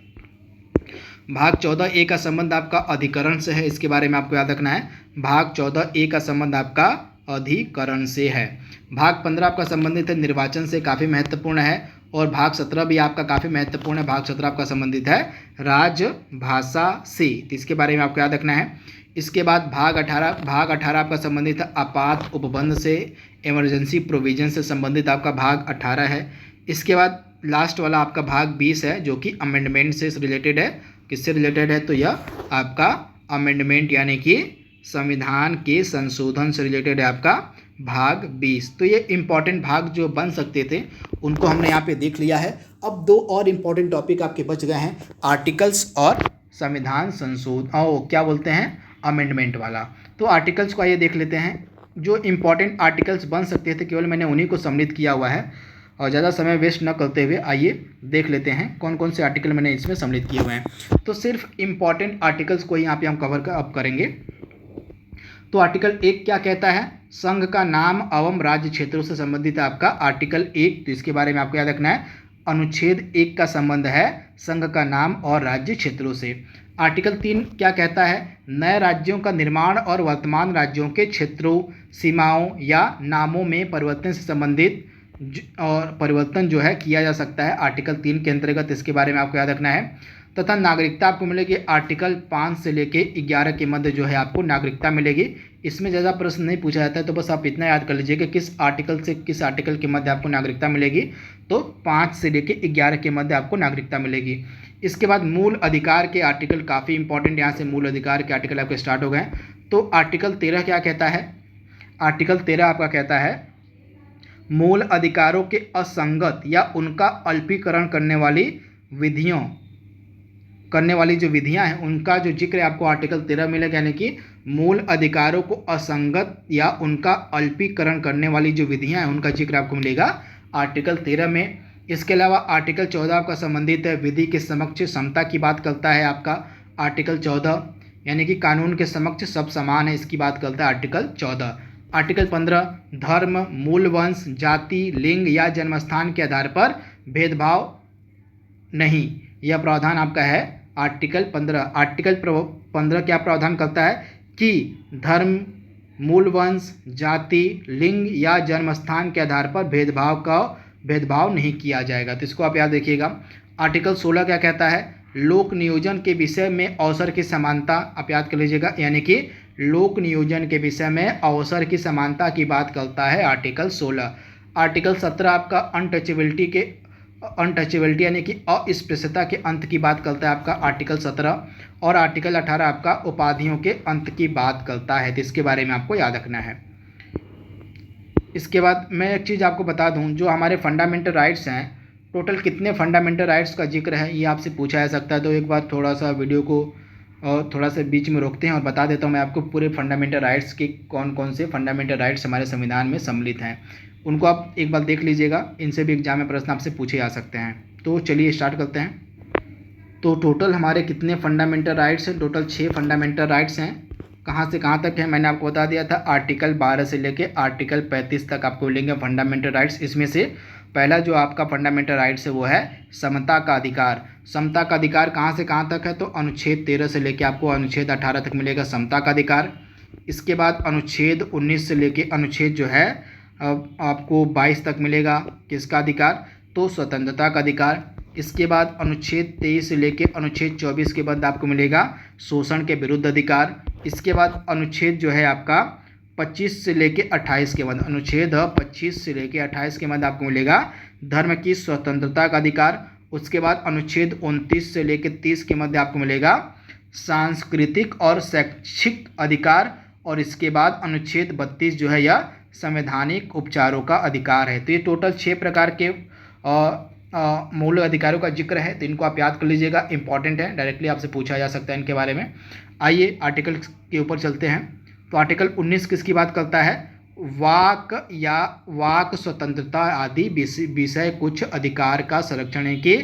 भाग 14A का संबंध आपका अधिकरण से है, इसके बारे में आपको याद रखना है। भाग 14A का संबंध आपका अधिकरण से है। भाग 15 आपका संबंधित है निर्वाचन से, काफ़ी महत्वपूर्ण है। और भाग 17 भी आपका काफ़ी महत्वपूर्ण है। भाग 17 आपका संबंधित है राजभाषा से, तो इसके बारे में आपको याद रखना है। इसके बाद भाग 18 आपका संबंधित है आपात उपबंध से, इमरजेंसी प्रोविजन से संबंधित आपका भाग 18 है। इसके बाद लास्ट वाला आपका भाग 20 है, जो कि अमेंडमेंट से रिलेटेड है। किससे रिलेटेड है? तो यह आपका अमेंडमेंट यानी कि संविधान के संशोधन से रिलेटेड है आपका भाग 20। तो ये इम्पॉर्टेंट भाग जो बन सकते थे उनको हमने यहाँ पे देख लिया है। अब दो और इम्पॉर्टेंट टॉपिक आपके बच गए हैं, आर्टिकल्स और संविधान संशोधन, और क्या बोलते हैं, अमेंडमेंट वाला। तो आर्टिकल्स को आइए देख लेते हैं। जो इम्पॉर्टेंट आर्टिकल्स बन सकते थे केवल मैंने उन्हीं को सम्मिलित किया हुआ है, और ज़्यादा समय वेस्ट न करते हुए आइए देख लेते हैं कौन कौन से आर्टिकल मैंने इसमें सम्मिलित किए हुए हैं। तो सिर्फ इम्पॉर्टेंट आर्टिकल्स को यहाँ पे हम अब करेंगे। तो आर्टिकल 1 क्या कहता है? संघ का नाम एवं राज्य क्षेत्रों से संबंधित है आपका आर्टिकल 1, तो इसके बारे में आपको याद रखना है। अनुच्छेद 1 का संबंध है संघ का नाम और राज्य क्षेत्रों से। आर्टिकल 3 क्या कहता है? नए राज्यों का निर्माण और वर्तमान राज्यों के क्षेत्रों, सीमाओं या नामों में परिवर्तन से संबंधित और परिवर्तन जो है किया जा सकता है आर्टिकल 3 के अंतर्गत, इसके बारे में आपको याद रखना है। तथा नागरिकता आपको मिलेगी आर्टिकल 5 से लेके 11 के मध्य जो है आपको नागरिकता मिलेगी। इसमें ज़्यादा प्रश्न नहीं पूछा जाता है, तो बस आप इतना याद कर लीजिए कि किस आर्टिकल से किस आर्टिकल के मध्य आपको नागरिकता मिलेगी। तो 5 से लेके 11 के मध्य आपको नागरिकता मिलेगी। इसके बाद मूल अधिकार के आर्टिकल काफ़ी इंपॉर्टेंट, यहाँ से मूल अधिकार के आर्टिकल आपके स्टार्ट हो गए। तो आर्टिकल 13 क्या कहता है? आर्टिकल 13 आपका कहता है मूल अधिकारों के असंगत या उनका अल्पीकरण करने वाली जो विधियां हैं उनका जो जिक्र आपको आर्टिकल 13 मिलेगा, यानी कि मूल अधिकारों को असंगत या उनका अल्पीकरण करने वाली जो विधियां हैं उनका जिक्र आपको मिलेगा आर्टिकल 13 में। इसके अलावा आर्टिकल 14 आपका संबंधित है विधि के समक्ष समता की बात करता है आपका आर्टिकल 14, यानी कि कानून के समक्ष सब समान है, इसकी बात करता है आर्टिकल 14। आर्टिकल 15 धर्म, मूल वंश, जाति, लिंग या जन्मस्थान के आधार पर भेदभाव नहीं, यह प्रावधान आपका है आर्टिकल 15। आर्टिकल 15 क्या प्रावधान करता है कि धर्म, मूल वंश, जाति, लिंग या जन्मस्थान के आधार पर भेदभाव नहीं किया जाएगा, तो इसको आप याद रखिएगा। आर्टिकल 16 क्या कहता है? लोक नियोजन के विषय में अवसर की समानता, आप याद कर लीजिएगा, यानी कि लोक नियोजन के विषय में अवसर की समानता की बात करता है आर्टिकल 16। आर्टिकल 17 आपका अनटचेबिलिटी यानी कि अस्पृश्यता के अंत की बात करता है आपका आर्टिकल 17। और आर्टिकल 18 आपका उपाधियों के अंत की बात करता है, तो इसके बारे में आपको याद रखना है। इसके बाद मैं एक चीज़ आपको बता दूं, जो हमारे फंडामेंटल राइट्स हैं, टोटल कितने फंडामेंटल राइट्स का जिक्र है ये आपसे पूछा जा सकता है। तो एक बार थोड़ा सा वीडियो को और थोड़ा सा बीच में रोकते हैं और बता देता हूँ मैं आपको पूरे फंडामेंटल राइट्स के कौन कौन से फंडामेंटल राइट्स हमारे संविधान में सम्मिलित हैं, उनको आप एक बार देख लीजिएगा। इनसे भी एग्जाम में प्रश्न आपसे पूछे जा सकते हैं। तो चलिए स्टार्ट करते हैं। तो टोटल हमारे कितने फंडामेंटल राइट्स हैं? टोटल 6 फंडामेंटल राइट्स हैं। कहाँ से कहाँ तक है मैंने आपको बता दिया था, आर्टिकल 12 से लेके आर्टिकल 35 तक आपको मिलेंगे फंडामेंटल राइट्स। इसमें से पहला जो आपका फंडामेंटल राइट्स है वो है समता का अधिकार। समता का अधिकार कहाँ से कहाँ तक है? तो अनुच्छेद 13 से लेके आपको अनुच्छेद 18 तक मिलेगा समता का अधिकार। इसके बाद अनुच्छेद 19 से लेके अनुच्छेद जो है आपको 22 तक मिलेगा किसका अधिकार? तो स्वतंत्रता का अधिकार। इसके बाद अनुच्छेद 23 से लेके अनुच्छेद 24 के बाद आपको मिलेगा शोषण के विरुद्ध अधिकार। इसके बाद अनुच्छेद जो है आपका 25 से लेके 28 के बाद, अनुच्छेद 25 से लेके 28 के बाद आपको मिलेगा धर्म की स्वतंत्रता का अधिकार। उसके बाद अनुच्छेद 29 से लेके 30 के मध्य आपको मिलेगा सांस्कृतिक और शैक्षिक अधिकार। और इसके बाद अनुच्छेद 32 जो है यह संवैधानिक उपचारों का अधिकार है। तो ये टोटल 6 प्रकार के मूल अधिकारों का जिक्र है, तो इनको आप याद कर लीजिएगा, इंपॉर्टेंट है, डायरेक्टली आपसे पूछा जा सकता है इनके बारे में। आइए आर्टिकल के ऊपर चलते हैं। तो आर्टिकल 19 किसकी बात करता है? वाक स्वतंत्रता आदि विषय कुछ अधिकार का संरक्षण है कि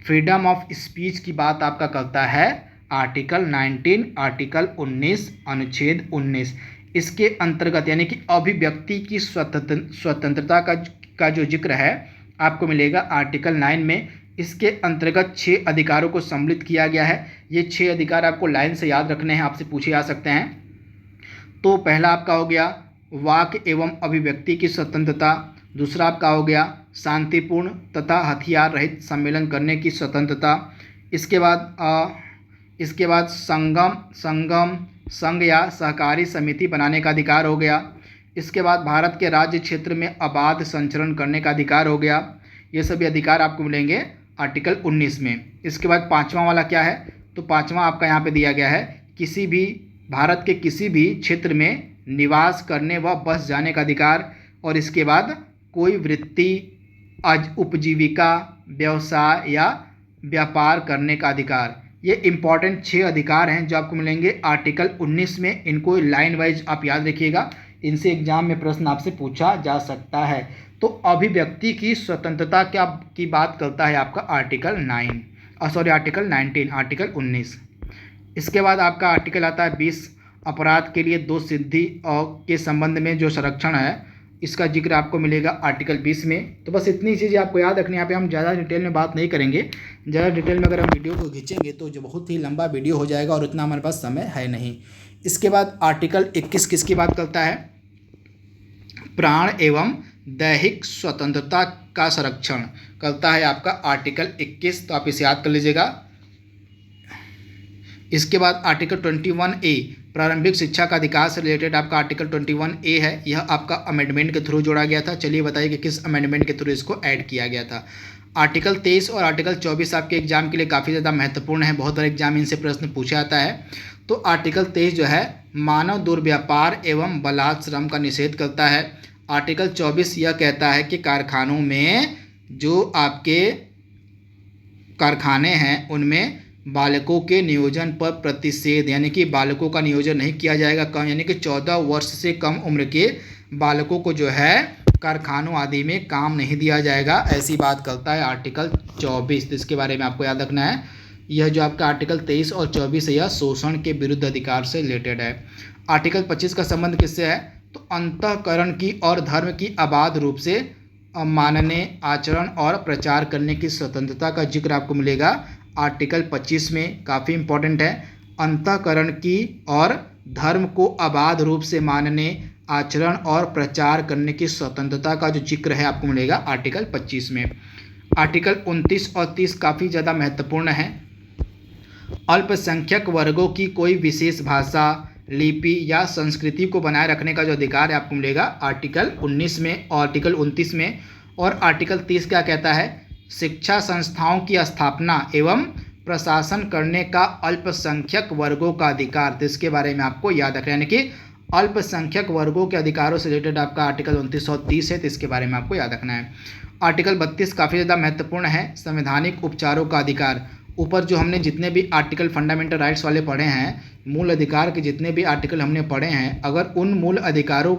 फ्रीडम ऑफ स्पीच की बात आपका करता है आर्टिकल 19, आर्टिकल 19, अनुच्छेद 19। इसके अंतर्गत यानी कि अभिव्यक्ति की स्वतंत्रता का जो जिक्र है आपको मिलेगा आर्टिकल 9 में। इसके अंतर्गत 6 अधिकारों को सम्मिलित किया गया है। ये 6 अधिकार आपको लाइन से याद रखने हैं, आपसे पूछे जा सकते हैं। तो पहला आपका हो गया वाक एवं अभिव्यक्ति की स्वतंत्रता। दूसरा आपका हो गया शांतिपूर्ण तथा हथियार रहित सम्मेलन करने की स्वतंत्रता। इसके बाद संघ या सहकारी समिति बनाने का अधिकार हो गया। इसके बाद भारत के राज्य क्षेत्र में अबाध संचरण करने का अधिकार हो गया। ये सभी अधिकार आपको मिलेंगे आर्टिकल 19 में। इसके बाद 5वां वाला क्या है, तो 5वां आपका यहाँ पे दिया गया है भारत के किसी भी क्षेत्र में निवास करने व बस जाने का अधिकार। और इसके बाद कोई वृत्ति, उपजीविका, व्यवसाय या व्यापार करने का अधिकार। ये इंपॉर्टेंट 6 अधिकार हैं जो आपको मिलेंगे आर्टिकल 19 में। इनको लाइन वाइज आप याद रखिएगा, इनसे एग्जाम में प्रश्न आपसे पूछा जा सकता है। तो अभिव्यक्ति की स्वतंत्रता की बात करता है आपका आर्टिकल 19, आर्टिकल 19। इसके बाद आपका आर्टिकल आता है 20, अपराध के लिए दोषसिद्धि के संबंध में जो संरक्षण है, इसका जिक्र आपको मिलेगा आर्टिकल 20 में। तो बस इतनी चीज़ें आपको याद रखनी है। यहाँ पे हम ज़्यादा डिटेल में बात नहीं करेंगे। ज़्यादा डिटेल में अगर हम वीडियो को खींचेंगे तो जो बहुत ही लंबा वीडियो हो जाएगा और उतना हमारे पास समय है नहीं। इसके बाद आर्टिकल 21 किसकी बात करता है, प्राण एवं दैहिक स्वतंत्रता का संरक्षण करता है आपका आर्टिकल 21। तो आप इसे याद कर लीजिएगा। इसके बाद आर्टिकल 21A प्रारंभिक शिक्षा का अधिकार से रिलेटेड आपका आर्टिकल 21A है। यह आपका अमेंडमेंट के थ्रू जोड़ा गया था। चलिए बताइए कि किस अमेंडमेंट के थ्रू इसको ऐड किया गया था। आर्टिकल 23 और आर्टिकल 24 आपके एग्जाम के लिए काफ़ी ज़्यादा महत्वपूर्ण है। बहुत बार एग्जाम इनसे प्रश्न पूछा जाता है। तो आर्टिकल 23 जो है मानव दुर्व्यापार एवं बलात् श्रम का निषेध करता है। आर्टिकल 24 यह कहता है कि कारखानों में जो आपके कारखाने हैं उनमें बालकों के नियोजन पर प्रतिषेध, यानी कि बालकों का नियोजन नहीं किया जाएगा। कम यानी कि 14 वर्ष से कम उम्र के बालकों को जो है कारखानों आदि में काम नहीं दिया जाएगा, ऐसी बात करता है आर्टिकल 24। इसके बारे में आपको याद रखना है। यह जो आपका आर्टिकल 23 और 24 है यह शोषण के विरुद्ध अधिकार से रिलेटेड है। आर्टिकल 25 का संबंध किससे है, तो अंतःकरण की और धर्म की अबाध रूप से मानने, आचरण और प्रचार करने की स्वतंत्रता का जिक्र आपको मिलेगा आर्टिकल 25 में। काफ़ी इंपॉर्टेंट है। अंतःकरण की और धर्म को अबाध रूप से मानने, आचरण और प्रचार करने की स्वतंत्रता का जो जिक्र है आपको मिलेगा आर्टिकल 25 में। आर्टिकल 29 और 30 काफ़ी ज़्यादा महत्वपूर्ण है। अल्पसंख्यक वर्गों की कोई विशेष भाषा, लिपि या संस्कृति को बनाए रखने का जो अधिकार है आपको मिलेगा आर्टिकल 19 में और आर्टिकल 29 में। और आर्टिकल 30 क्या कहता है, शिक्षा संस्थाओं की स्थापना एवं प्रशासन करने का अल्पसंख्यक वर्गों का अधिकार। तो इसके बारे में आपको याद रखना है, यानी कि अल्पसंख्यक वर्गों के अधिकारों से रिलेटेड आपका आर्टिकल 29 और 30 है। तो इसके बारे में आपको याद रखना है। आर्टिकल 32 काफ़ी ज़्यादा महत्वपूर्ण है, संवैधानिक उपचारों का अधिकार। ऊपर जो हमने जितने भी आर्टिकल फंडामेंटल राइट्स वाले पढ़े हैं, मूल अधिकार के जितने भी आर्टिकल हमने पढ़े हैं, अगर उन मूल अधिकारों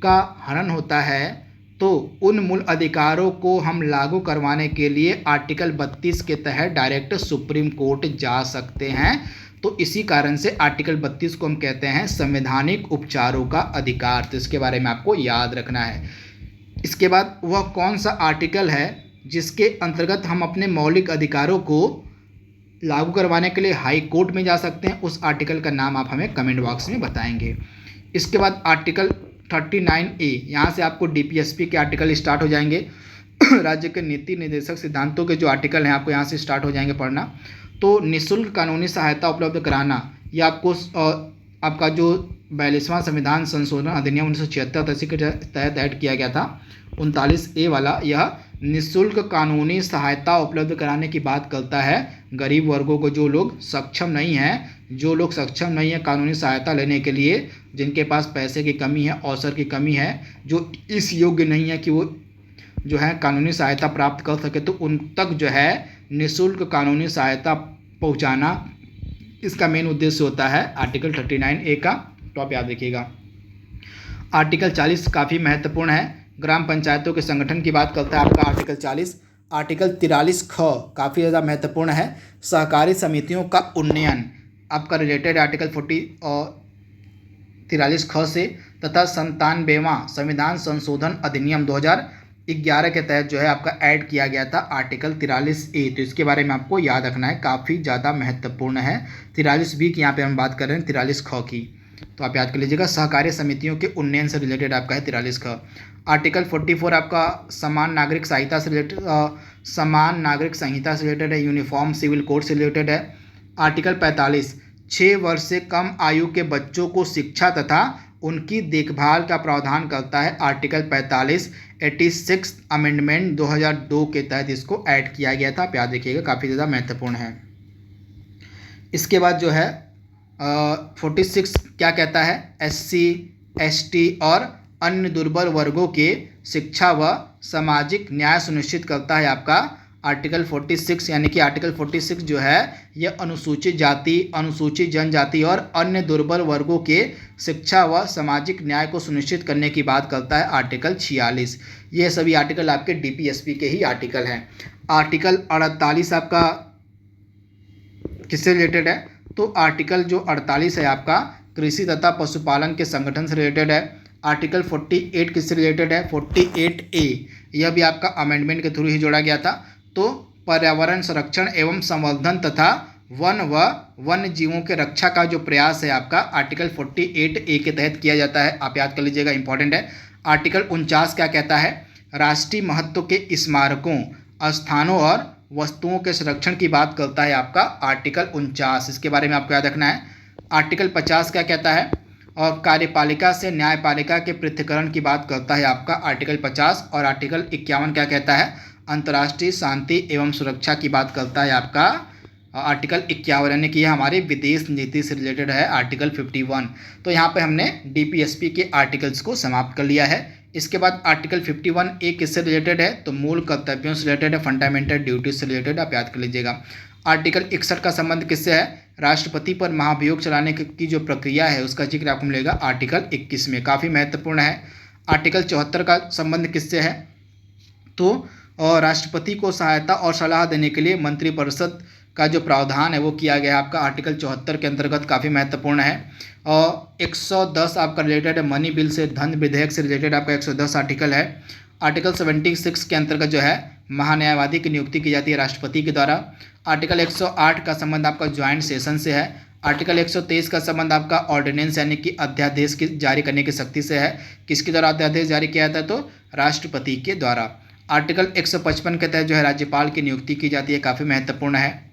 का हनन होता है तो उन मूल अधिकारों को हम लागू करवाने के लिए आर्टिकल 32 के तहत डायरेक्ट सुप्रीम कोर्ट जा सकते हैं। तो इसी कारण से आर्टिकल 32 को हम कहते हैं संवैधानिक उपचारों का अधिकार। तो इसके बारे में आपको याद रखना है। इसके बाद वह कौन सा आर्टिकल है जिसके अंतर्गत हम अपने मौलिक अधिकारों को लागू करवाने के लिए हाई कोर्ट में जा सकते हैं, उस आर्टिकल का नाम आप हमें कमेंट बॉक्स में बताएंगे। इसके बाद आर्टिकल 39A, यहाँ से आपको DPSP के आर्टिकल स्टार्ट हो जाएंगे। राज्य के नीति निर्देशक सिद्धांतों के जो आर्टिकल हैं आपको यहाँ से स्टार्ट हो जाएंगे पढ़ना। तो निःशुल्क कानूनी सहायता उपलब्ध कराना, यह आपको आपका जो 42वां संविधान संशोधन अधिनियम 1976 के तहत ऐड किया गया था 39A वाला, यह निःशुल्क कानूनी सहायता उपलब्ध कराने की बात करता है गरीब वर्गों को, जो लोग सक्षम नहीं हैं कानूनी सहायता लेने के लिए, जिनके पास पैसे की कमी है, अवसर की कमी है, जो इस योग्य नहीं है कि वो जो है कानूनी सहायता प्राप्त कर सके, तो उन तक जो है निःशुल्क कानूनी सहायता पहुंचाना इसका मेन उद्देश्य होता है आर्टिकल 39A का। तो आप याद रखिएगा। आर्टिकल 40 काफ़ी महत्वपूर्ण है, ग्राम पंचायतों के संगठन की बात करता है आपका आर्टिकल 40। आर्टिकल 43 ख काफ़ी ज़्यादा महत्वपूर्ण है, सहकारी समितियों का उन्नयन आपका रिलेटेड आर्टिकल 43 ख से, तथा 97वां संविधान संशोधन अधिनियम 2011 के तहत जो है आपका ऐड किया गया था आर्टिकल 43A। तो इसके बारे में आपको याद रखना है, काफ़ी ज़्यादा महत्वपूर्ण है। 43B की यहाँ पे हम बात कर रहे हैं 43 ख की, तो आप याद कर लीजिएगा। सहकारी समितियों के उन्नयन से रिलेटेड आपका है 43 ख। आर्टिकल 44 आपका समान नागरिक संहिता से रिलेटेड है, यूनिफॉर्म सिविल कोड से रिलेटेड है। आर्टिकल 45 6 वर्ष से कम आयु के बच्चों को शिक्षा तथा उनकी देखभाल का प्रावधान करता है। आर्टिकल 45 86 अमेंडमेंट 2002 के तहत इसको ऐड किया गया था, आप याद रखिएगा, काफ़ी ज़्यादा महत्वपूर्ण है। इसके बाद जो है 46 क्या कहता है, SC ST और अन्य दुर्बल वर्गों के शिक्षा व सामाजिक न्याय सुनिश्चित करता है आपका आर्टिकल 46। यानी कि आर्टिकल 46 जो है यह अनुसूचित जाति, अनुसूचित जनजाति और अन्य दुर्बल वर्गों के शिक्षा व सामाजिक न्याय को सुनिश्चित करने की बात करता है आर्टिकल 46। ये सभी आर्टिकल आपके DPSP के ही आर्टिकल हैं। आर्टिकल 48 आपका किससे रिलेटेड है, तो आर्टिकल जो 48 है आपका कृषि तथा पशुपालन के संगठन से रिलेटेड है। आर्टिकल 48 किससे रिलेटेड है, 48A, यह भी आपका अमेंडमेंट के थ्रू ही जोड़ा गया था। तो पर्यावरण संरक्षण एवं संवर्धन तथा वन व वन्य जीवों के रक्षा का जो प्रयास है आपका आर्टिकल 48A के तहत किया जाता है, आप याद कर लीजिएगा, इंपॉर्टेंट है। आर्टिकल 49 क्या कहता है, राष्ट्रीय महत्व के स्मारकों, स्थानों और वस्तुओं के संरक्षण की बात करता है आपका आर्टिकल 49, इसके बारे में आपको याद रखना है। आर्टिकल 50 क्या कहता है, और कार्यपालिका से न्यायपालिका के पृथक्करण की बात करता है आपका आर्टिकल 50। और आर्टिकल 51 क्या कहता है, अंतर्राष्ट्रीय शांति एवं सुरक्षा की बात करता है आपका आर्टिकल 51, यानी कि यह हमारी विदेश नीति से रिलेटेड है आर्टिकल 51। तो यहाँ पे हमने DPSP के आर्टिकल्स को समाप्त कर लिया है। इसके बाद आर्टिकल 51A किससे रिलेटेड है, तो मूल कर्तव्यों से रिलेटेड है, फंडामेंटल ड्यूटीज से रिलेटेड, आप याद कर लीजिएगा। आर्टिकल 61 का संबंध किससे है, राष्ट्रपति पर महाभियोग चलाने की जो प्रक्रिया है उसका जिक्र आपको मिलेगा आर्टिकल 21 में, काफ़ी महत्वपूर्ण है। आर्टिकल 74 का संबंध किससे है, तो राष्ट्रपति को सहायता और सलाह देने के लिए मंत्रिपरिषद का जो प्रावधान है वो किया गया है आपका आर्टिकल 74 के अंतर्गत, काफ़ी महत्वपूर्ण है। और 110 आपका रिलेटेड है मनी बिल से, धन विधेयक से रिलेटेड आपका 110 आर्टिकल है। आर्टिकल 76 के अंतर्गत जो है महान्यायवादी की नियुक्ति की जाती है राष्ट्रपति के द्वारा। आर्टिकल 108 का संबंध आपका ज्वाइंट सेशन से है। आर्टिकल 123 का संबंध आपका ऑर्डिनेंस यानी कि अध्यादेश की जारी करने की शक्ति से है। किसके द्वारा अध्यादेश जारी किया जाता है, तो राष्ट्रपति के द्वारा। आर्टिकल 155 के तहत जो है राज्यपाल की नियुक्ति की जाती है, काफ़ी महत्वपूर्ण है।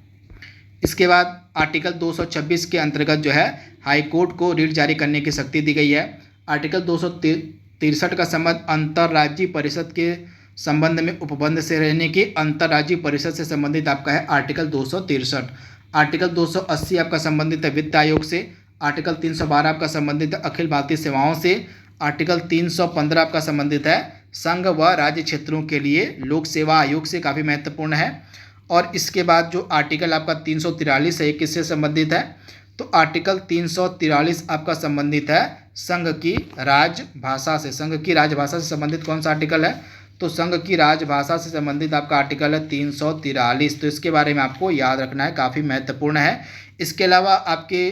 इसके बाद आर्टिकल 226 के अंतर्गत जो है हाई कोर्ट को रिट जारी करने की शक्ति दी गई है। आर्टिकल 263 का संबंध अंतर्राज्यीय परिषद के संबंध में उपबंध से रहने की अंतर्राज्यीय परिषद से संबंधित आपका है आर्टिकल 263। आर्टिकल 280 आपका संबंधित है वित्त आयोग से। आर्टिकल 312 आपका संबंधित है अखिल भारतीय सेवाओं से। आर्टिकल 315 आपका संबंधित है संघ व राज्य क्षेत्रों के लिए लोक सेवा आयोग से, काफ़ी महत्वपूर्ण है। और इसके बाद जो आर्टिकल आपका 343 है, किससे संबंधित है, तो आर्टिकल 343 आपका संबंधित है संघ की राजभाषा से। संघ की राजभाषा से संबंधित कौन सा आर्टिकल है, तो संघ की राजभाषा से संबंधित आपका आर्टिकल है 343। तो इसके बारे में आपको याद रखना है, काफ़ी महत्वपूर्ण है। इसके अलावा आपके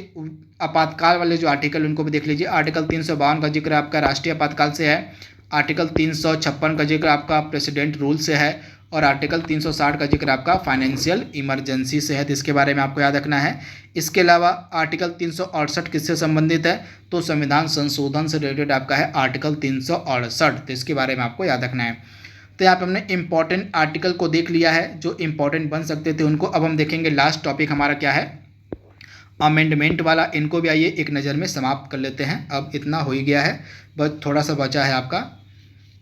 आपातकाल वाले जो आर्टिकल उनको भी देख लीजिए। आर्टिकल 352 का जिक्र आपका राष्ट्रीय आपातकाल से है। आर्टिकल 356 का जिक्र आपका प्रेसिडेंट रूल से है। और आर्टिकल 360 का जिक्र आपका फाइनेंशियल इमरजेंसी से है, तो इसके बारे में आपको याद रखना है। इसके अलावा आर्टिकल 368 किससे संबंधित है, तो संविधान संशोधन से रिलेटेड आपका है आर्टिकल 368, तो इसके बारे में आपको याद रखना है। तो यहाँ पे हमने इंपॉर्टेंट आर्टिकल को देख लिया है जो इंपॉर्टेंट बन सकते थे उनको। अब हम देखेंगे लास्ट टॉपिक हमारा क्या है, अमेंडमेंट वाला। इनको भी आइए एक नज़र में समाप्त कर लेते हैं। अब इतना हो ही गया है, बस थोड़ा सा बचा है आपका।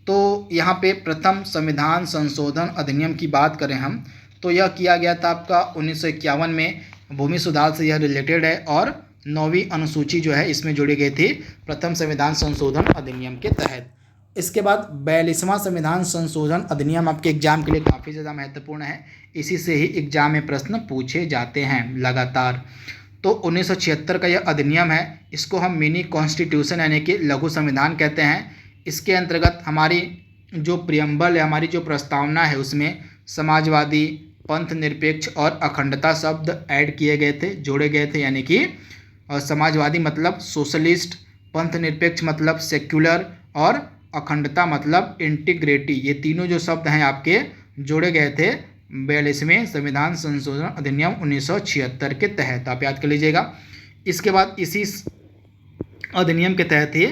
तो यहाँ पे प्रथम संविधान संशोधन अधिनियम की बात करें हम, तो यह किया गया था आपका 1951 में, भूमि सुधार से यह रिलेटेड है। और 9वीं अनुसूची जो है इसमें जोड़ी गई थी प्रथम संविधान संशोधन अधिनियम के तहत। इसके बाद 42वां संविधान संशोधन अधिनियम आपके एग्जाम के लिए काफ़ी ज़्यादा महत्वपूर्ण है, इसी से ही एग्जाम में प्रश्न पूछे जाते हैं लगातार। तो 1976 का यह अधिनियम है, इसको हम मिनी कॉन्स्टिट्यूशन यानी कि लघु संविधान कहते हैं। इसके अंतर्गत हमारी जो प्रियम्बल है, हमारी जो प्रस्तावना है, उसमें समाजवादी, पंथ निरपेक्ष और अखंडता शब्द ऐड किए गए थे, जोड़े गए थे। यानी कि समाजवादी मतलब सोशलिस्ट, पंथ निरपेक्ष मतलब सेक्युलर और अखंडता मतलब इंटीग्रिटी, ये तीनों जो शब्द हैं आपके जोड़े गए थे 42वें संविधान संशोधन अधिनियम 1976 के तहत, आप याद कर लीजिएगा। इसके बाद इसी अधिनियम के तहत ही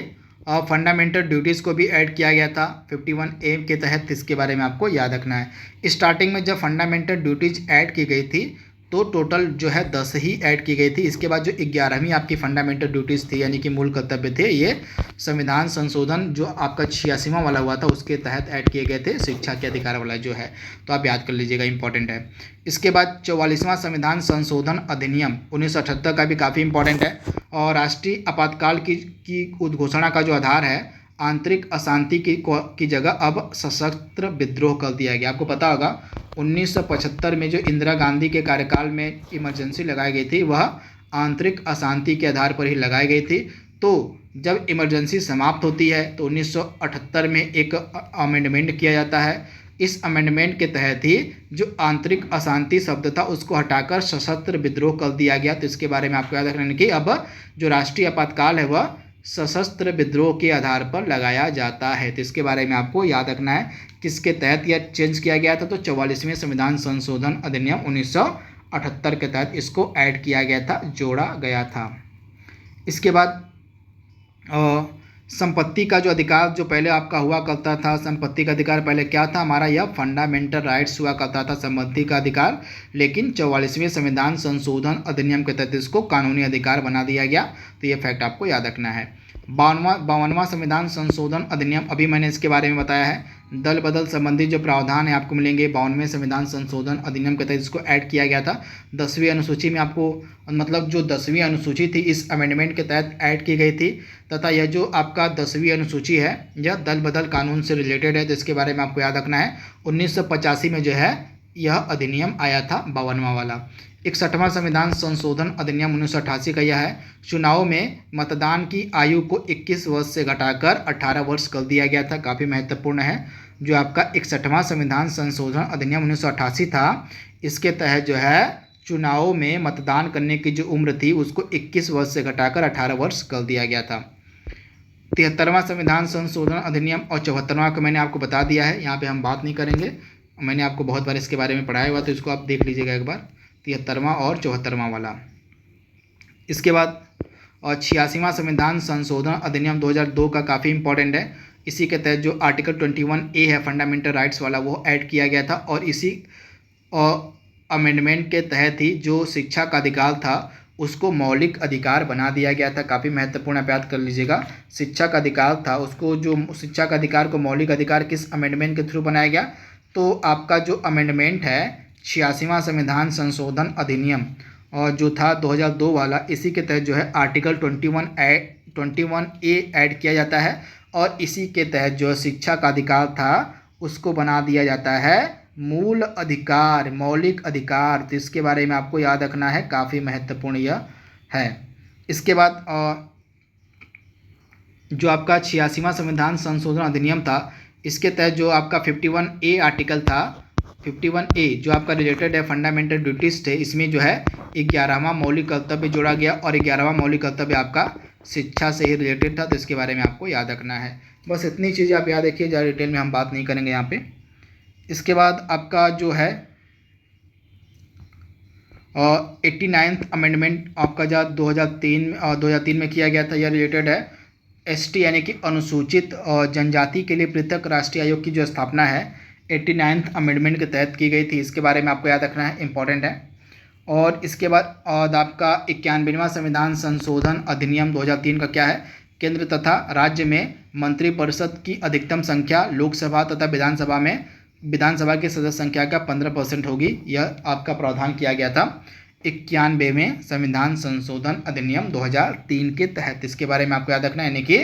फंडामेंटल ड्यूटीज़ को भी ऐड किया गया था 51A के तहत, इसके बारे में आपको याद रखना है। स्टार्टिंग में जब फंडामेंटल ड्यूटीज़ ऐड की गई थी तो टोटल जो है 10 ही ऐड की गई थी। इसके बाद जो 11वीं आपकी फंडामेंटल ड्यूटीज़ थी यानी कि मूल कर्तव्य थे, ये संविधान संशोधन जो आपका 86वां वाला हुआ था उसके तहत ऐड किए गए थे, शिक्षा के अधिकार वाला जो है, तो आप याद कर लीजिएगा, इंपॉर्टेंट है। इसके बाद 44वां संविधान संशोधन अधिनियम 1978 का भी काफ़ी इंपॉर्टेंट है। और राष्ट्रीय आपातकाल की उद्घोषणा का जो आधार है आंतरिक अशांति की जगह अब सशस्त्र विद्रोह कर दिया गया। आपको पता होगा 1975 में जो इंदिरा गांधी के कार्यकाल में इमरजेंसी लगाई गई थी वह आंतरिक अशांति के आधार पर ही लगाई गई थी। तो जब इमरजेंसी समाप्त होती है तो 1978 में एक अमेंडमेंट किया जाता है। इस अमेंडमेंट के तहत ही जो आंतरिक अशांति शब्द था उसको हटाकर सशस्त्र विद्रोह कर दिया गया। तो इसके बारे में आपको याद रखना कि अब जो राष्ट्रीय आपातकाल है वह सशस्त्र विद्रोह के आधार पर लगाया जाता है। तो इसके बारे में आपको याद रखना है किसके तहत यह चेंज किया गया था, तो 44वें संविधान संशोधन अधिनियम 1978 के तहत इसको ऐड किया गया था, जोड़ा गया था। इसके बाद संपत्ति का जो अधिकार जो पहले आपका हुआ करता था, संपत्ति का अधिकार पहले क्या था हमारा, यह फंडामेंटल राइट्स हुआ करता था संपत्ति का अधिकार, लेकिन 44वें संविधान संशोधन अधिनियम के तहत इसको कानूनी अधिकार बना दिया गया। तो ये फैक्ट आपको याद रखना है। 52वां संविधान संशोधन अधिनियम, अभी मैंने इसके बारे में बताया है। दल बदल संबंधी जो प्रावधान है आपको मिलेंगे 52वें संविधान संशोधन अधिनियम के तहत इसको ऐड किया गया था। 10वीं अनुसूची में आपको मतलब जो 10वीं अनुसूची थी इस अमेंडमेंट के तहत ऐड की गई थी, तथा यह जो आपका 10वीं अनुसूची है यह दल बदल कानून से रिलेटेड है। तो इसके बारे में आपको याद रखना है। 1985 में जो है यह अधिनियम आया था 52वां वाला। 61वां संविधान संशोधन अधिनियम 1988 का यह है। चुनाव में मतदान की आयु को 21 वर्ष से घटाकर 18 वर्ष कर दिया गया था, काफ़ी महत्वपूर्ण है। जो आपका 61वां संविधान संशोधन अधिनियम 1988 था, इसके तहत जो है चुनाव में मतदान करने की जो उम्र थी उसको 21 वर्ष से घटाकर 18 वर्ष कर दिया गया था। 73वां संविधान संशोधन अधिनियम और 74वां को मैंने आपको बता दिया है, यहाँ पे हम बात नहीं करेंगे, मैंने आपको बहुत बार इसके बारे में पढ़ाया हुआ, तो इसको आप देख लीजिएगा एक बार, 73वां और 74वां वाला। इसके बाद और 86वां संविधान संशोधन अधिनियम 2002 का काफ़ी इंपॉर्टेंट है। इसी के तहत जो आर्टिकल 21A है फंडामेंटल राइट्स वाला वो ऐड किया गया था, और इसी अमेंडमेंट के तहत ही जो शिक्षा का अधिकार था उसको मौलिक अधिकार बना दिया गया था। काफ़ी महत्वपूर्ण आप याद कर लीजिएगा। शिक्षा का अधिकार था उसको, जो शिक्षा का अधिकार को मौलिक अधिकार किस अमेंडमेंट के थ्रू बनाया गया, तो आपका जो अमेंडमेंट है 86वां संविधान संशोधन अधिनियम और जो था 2002 वाला, इसी के तहत जो है आर्टिकल 21A ऐड किया जाता है, और इसी के तहत जो शिक्षा का अधिकार था उसको बना दिया जाता है मूल अधिकार, मौलिक अधिकार। तो इसके बारे में आपको याद रखना है, काफ़ी महत्वपूर्ण यह है। इसके बाद जो आपका 86वां संविधान संशोधन अधिनियम था, इसके तहत जो आपका 51A आर्टिकल था, 51A जो आपका रिलेटेड है फंडामेंटल ड्यूटीज थे, इसमें जो है 11वां मौलिक कर्तव्य जोड़ा गया, और 11वां मौलिक कर्तव्य आपका शिक्षा से ही रिलेटेड था। तो इसके बारे में आपको याद रखना है। बस इतनी चीज़ें आप याद रखिए, ज़्यादा डिटेल में हम बात नहीं करेंगे यहाँ पे। इसके बाद आपका जो है 89th अमेंडमेंट आपका जो 2003 में किया गया था, यह रिलेटेड है ST यानी कि अनुसूचित जनजाति के लिए पृथक राष्ट्रीय आयोग की जो स्थापना है 89th अमेंडमेंट के तहत की गई थी। इसके बारे में आपको याद रखना है, इंपॉर्टेंट है। और इसके बाद आपका 91वां संविधान संशोधन अधिनियम 2003 का क्या है, केंद्र तथा राज्य में मंत्रिपरिषद की अधिकतम संख्या लोकसभा तथा विधानसभा की सदस्य संख्या का 15% होगी, यह आपका प्रावधान किया गया था 91वें संविधान संशोधन अधिनियम 2003 के तहत। इसके बारे में आपको याद रखना है, यानी कि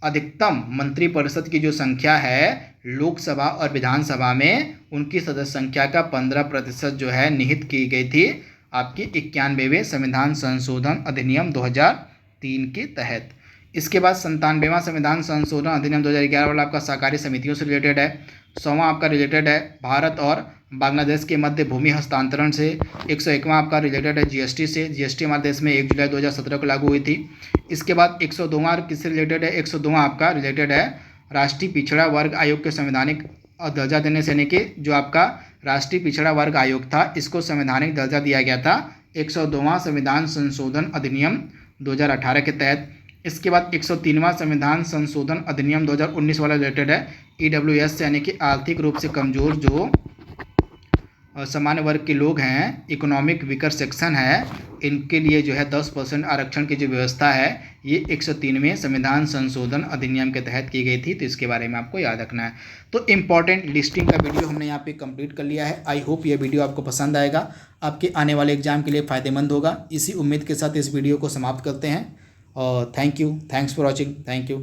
अधिकतम मंत्रिपरिषद की जो संख्या है लोकसभा और विधानसभा में, उनकी सदस्य संख्या का 15% जो है निहित की गई थी आपके 91वें संविधान संशोधन अधिनियम 2003 के तहत। इसके बाद 97वां संविधान संशोधन अधिनियम 2011 वाला आपका सहकारी समितियों से रिलेटेड है। 100वां आपका रिलेटेड है भारत और बांग्लादेश के मध्य भूमि हस्तांतरण से। 101वां आपका रिलेटेड है जीएसटी से। जीएसटी हमारे देश में 1 जुलाई 2017 को लागू हुई थी। इसके बाद 102वां किससे रिलेटेड है? 102वां आपका रिलेटेड है राष्ट्रीय पिछड़ा वर्ग आयोग के संवैधानिक दर्जा देने से, यानी कि जो आपका राष्ट्रीय पिछड़ा वर्ग आयोग था इसको संवैधानिक दर्जा दिया गया था 102वां संविधान संशोधन अधिनियम 2018 के तहत। इसके बाद 103वां संविधान संशोधन अधिनियम 2019 वाला रिलेटेड है EWS से, यानी कि आर्थिक रूप से कमज़ोर जो सामान्य वर्ग के लोग हैं, इकोनॉमिक वीकर सेक्शन है, इनके लिए जो है 10% आरक्षण की जो व्यवस्था है ये 103वें संविधान संशोधन अधिनियम के तहत की गई थी। तो इसके बारे में आपको याद रखना है। तो इम्पॉर्टेंट लिस्टिंग का वीडियो हमने यहाँ पे कंप्लीट कर लिया है। आई होप ये वीडियो आपको पसंद आएगा, आपके आने वाले एग्जाम के लिए फ़ायदेमंद होगा। इसी उम्मीद के साथ इस वीडियो को समाप्त करते हैं और thanks for watching. Thank you.